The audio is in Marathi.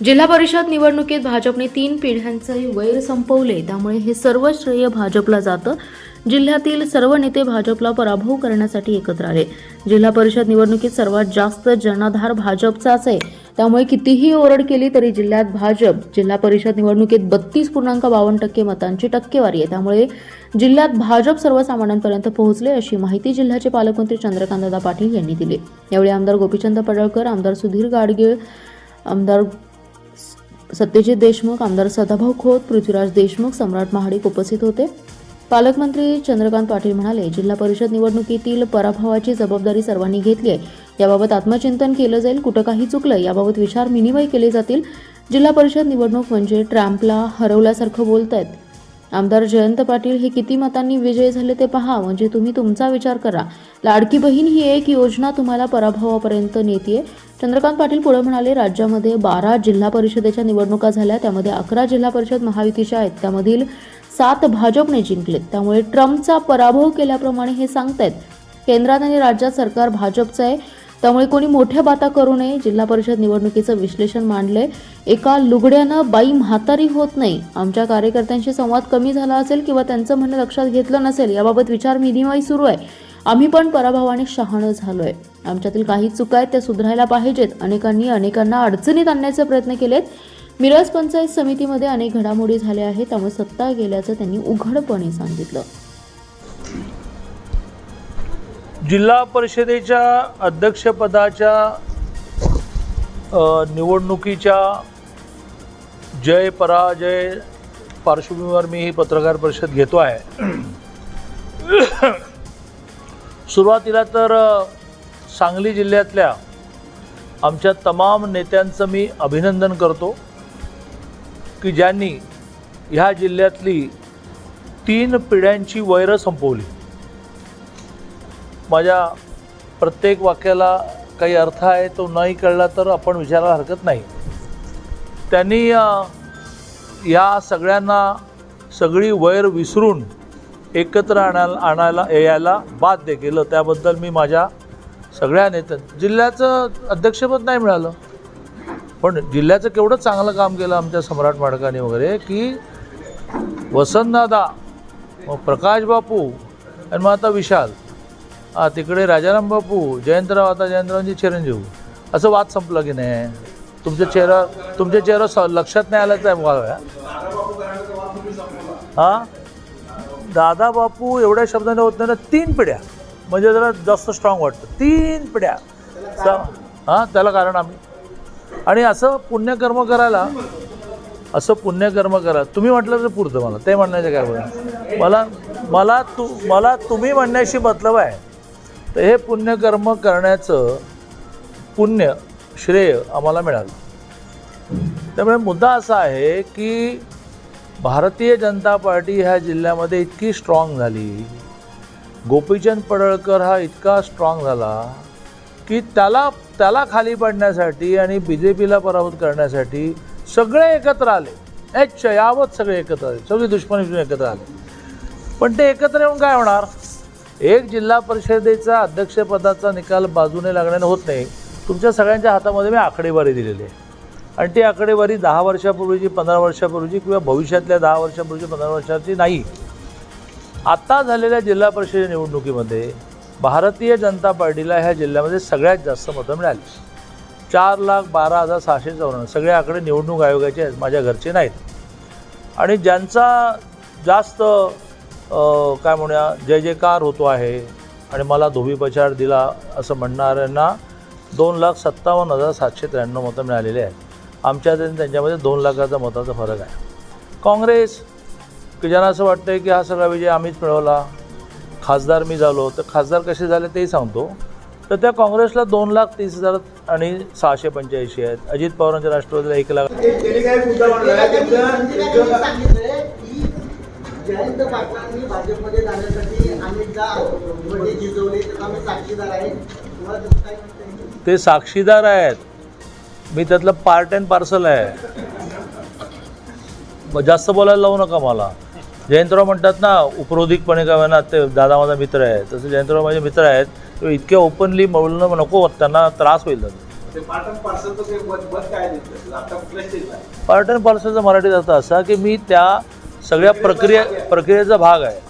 जिल्हा परिषद निवडणुकीत भाजपने 3 पिढ्यांचे वैर संपवले, त्यामुळे हे सर्व श्रेय भाजपला जातं। जिल्ह्यातील सर्व नेते भाजपला पराभव करण्यासाठी एकत्र आले। जिल्हा परिषद निवडणुकीत सर्वात जास्त जनाधार भाजपचाच आहे, त्यामुळे कितीही ओरड केली तरी जिल्ह्यात भाजप जिल्हा परिषद निवडणुकीत 32.52% मतांची टक्केवारी आहे। त्यामुळे जिल्ह्यात भाजप सर्वसामान्यांपर्यंत पोहोचले, अशी माहिती जिल्ह्याचे पालकमंत्री चंद्रकांतदादा पाटील यांनी दिली। यावेळी आमदार गोपीचंद पडळकर, आमदार सुधीर गाडगीळ, आमदार सत्यजित देशमुख, आमदार सदाभाऊ खोत, पृथ्वीराज देशमुख, सम्राट महाडिक उपस्थित होते। पालकमंत्री चंद्रकांत पाटील म्हणाले, जिल्हा परिषद निवडणुकीतील पराभवाची जबाबदारी सर्वांनी घेतली आहे। याबाबत आत्मचिंतन केलं जाईल, कुठं काही चुकलं याबाबत विचार विनिमय केले जातील। जिल्हा परिषद निवडणूक म्हणजे ट्रॅम्पला हरवल्यासारखं बोलतायत। आमदार जयंत पाटील हे किती मतांनी विजयी झाले ते पहा, म्हणजे तुम्ही तुमचा विचार करा। लाडकी बहीण ही एक योजना तुम्हाला पराभवापर्यंत नेतीये। चंद्रकांत पाटील पुढे म्हणाले, राज्यामध्ये 12 जिल्हा परिषदेच्या निवडणुका झाल्या, त्यामध्ये 11 जिल्हा परिषद महायुतीच्या आहेत, त्यामधील 7 भाजपने जिंकलेत। त्यामुळे ट्रम्पचा पराभव केल्याप्रमाणे हे सांगतायत। केंद्रात आणि राज्यात सरकार भाजपचं आहे, त्यामुळे कोणी मोठ्या बाता करू नये। जिल्हा परिषद निवडणुकीचं विश्लेषण मांडलंय। एका लुगड्यानं बाई म्हातारी होत नाही। आमच्या कार्यकर्त्यांशी संवाद कमी झाला असेल किंवा त्यांचं म्हणणं लक्षात घेतलं नसेल, याबाबत विचार विनिमय सुरू आहे। आम्ही पण पराभवाने शहाणं झालोय। आमच्यातील काही चुका आहेत, त्या सुधारायला पाहिजेत। अनेकांना अडचणीत आणण्याचे प्रयत्न केलेत। मिरज पंचायत समितीमध्ये अनेक घडामोडी झाल्या आहेत, त्यामुळे सत्ता गेल्याचं त्यांनी उघडपणे सांगितलं। जिल्हा परिषदेच्या अध्यक्षपदाच्या निवडणुकीच्या जय पराजय पार्श्वभूमीवर मी ही पत्रकार परिषद घेतो आहे। सुरुवातीला तर सांगली जिल्ह्यातल्या आमच्या तमाम नेत्यांचं मी अभिनंदन करतो की ज्यांनी ह्या जिल्ह्यातली 3 पिढ्यांची वैर संपवली। माझ्या प्रत्येक वाक्याला काही अर्थ आहे, तो नाही कळला तर आपण विचारायला हरकत नाही। त्यांनी या सगळ्यांना सगळी वैर विसरून एकत्र यायला बाध्य केलं, त्याबद्दल मी माझ्या सगळ्या जिल्ह्याचं अध्यक्षपद नाही मिळालं, पण जिल्ह्याचं केवढं चांगलं काम केलं आमच्या सम्राट माडकांनी वगैरे, की वसंतदादा, मग प्रकाश बापू आणि मग आता विशाल, तिकडे राजाराम बापू, जयंतराव, आता जयंतरावांची चिरंजीव, असं वाद संपलं की नाही? तुमच्या चेहरा लक्षात नाही आलं तर हां, दादा बापू एवढ्या शब्दाने होत नाही ना, 3 पिढ्या म्हणजे जरा जास्त स्ट्रॉंग वाटतं। 3 पिढ्या हां, त्याला कारण आम्ही, आणि असं पुण्यकर्म करायला तुम्ही म्हटलं तर पुरतं, मला ते म्हणण्याचं काय बोला, मला तुम्ही म्हणण्याशी मतलब आहे। तर हे पुण्यकर्म करण्याचं पुण्य श्रेय आम्हाला मिळालं। त्यामुळे मुद्दा असा आहे की भारतीय जनता पार्टी ह्या जिल्ह्यामध्ये इतकी स्ट्रॉंग झाली, गोपीचंद पडळकर हा इतका स्ट्रॉंग झाला की त्याला खाली पाडण्यासाठी आणि BJPला पराभूत करण्यासाठी सगळे एकत्र आले। यावत सगळे एकत्र आले, सगळी दुश्मनी एकत्र आले। पण ते एकत्र येऊन काय होणार? एक जिल्हा परिषदेचा अध्यक्षपदाचा निकाल बाजूने लागण्याने होत नाही। तुमच्या सगळ्यांच्या हातामध्ये मी आकडेवारी दिलेली आहे, आणि ती आकडेवारी 10 वर्षापूर्वीची, 15 वर्षापूर्वीची किंवा भविष्यातल्या 10 वर्षापूर्वीची, 15 वर्षाची नाही। आता झालेल्या जिल्हा परिषद निवडणुकीमध्ये भारतीय जनता पार्टीला ह्या जिल्ह्यामध्ये सगळ्यात जास्त मतं मिळाली, 4,12,654। सगळे आकडे निवडणूक आयोगाचे आहेत, माझ्या घरचे नाहीत। आणि ज्यांचा जास्त काय म्हणूया जय जयकार होतो आहे आणि मला धोबी पछाड दिला असं म्हणणाऱ्यांना 2,57,793 मतं मिळालेली आहेत। आमच्या त्यांच्यामध्ये 2 लाखाचा मताचा फरक आहे। काँग्रेस, की ज्यांना असं वाटतं की हा सगळा विजय आम्हीच मिळवला, खासदार मी झालो, तर खासदार कसे झाले तेही सांगतो। तर त्या काँग्रेसला 2,30,000 आणि 685 आहेत। अजित पवारांच्या राष्ट्रवादीला 1 लाख। जयंत पाटलांनी भाजपमध्ये जाण्यासाठी अनेकदा जिजवले, आम्ही साक्षीदार आहेत। ते साक्षीदार आहेत, मी त्यातलं पार्ट अँड पार्सल आहे। जास्त बोलायला लावू नका मला। जयंतराव म्हणतात ना उपरोधिकपणे का ना, ते दादा माझा मित्र आहे, तसं जयंतराव माझे मित्र आहेत, इतके ओपनली बोलणं नको, त्यांना त्रास होईल। ते पाटण पार्सलचं ते मत काय देतं आता कुठल्या स्टेजला आहे? पार्ट अँड पार्सलचा मराठीत अर्थ असा की मी त्या सगळ्या प्रक्रियेचा भाग आहे.